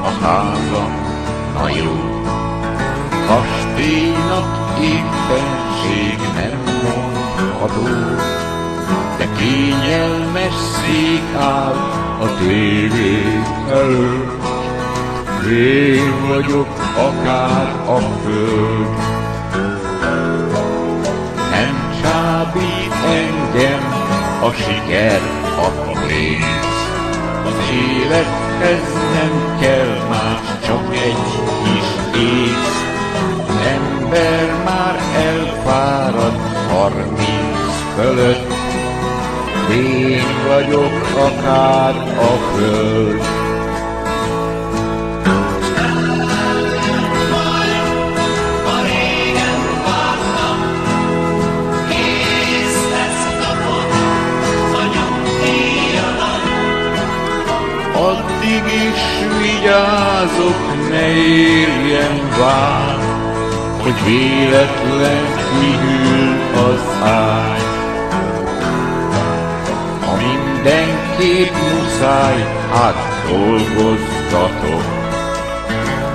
a házam, na jó. Kastélynak éppenség nem mondható, de kényelmes szék áll a tévé előtt. Én vagyok akár a föld, nem csábít engem a siker, a pénz. Az élethez nem kell más, csak egy kis ész. Az ember már elfárad 30 fölött, én vagyok akár a föld. Addig is vigyázok, ne érjen vár, hogy véletlen kihűl az ágy. Ha mindenképp muszáj, hát dolgozgatok,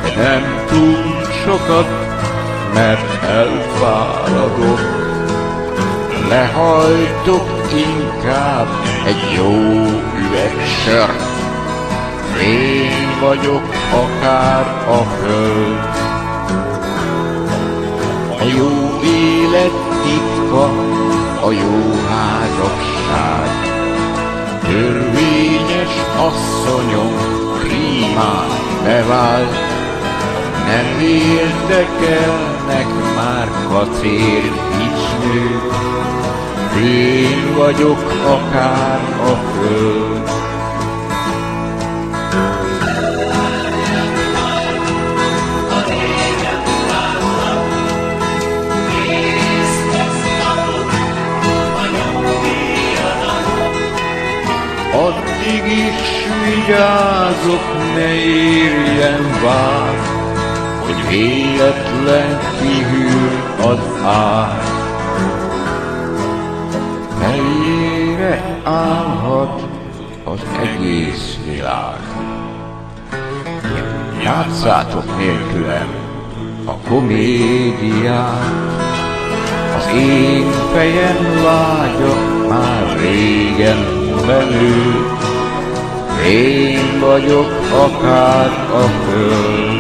de nem túl sokat, mert elfáradok. Lehajtok inkább egy jó üveg sört, én vagyok akár a föld. A jó élet titka, a jó házasság. Törvényes asszonyom prímán bevált, nem érdekelnek már kacér kicsnők, én vagyok akár a föld. Addig is vigyázok, ne érjen vár, hogy véletlen kihűl az ágy. Helyére állhat az egész világ. Játszátok nélkülem a komédiát, az én fejem vágya már régen benőtt, én vagyok akár a föld.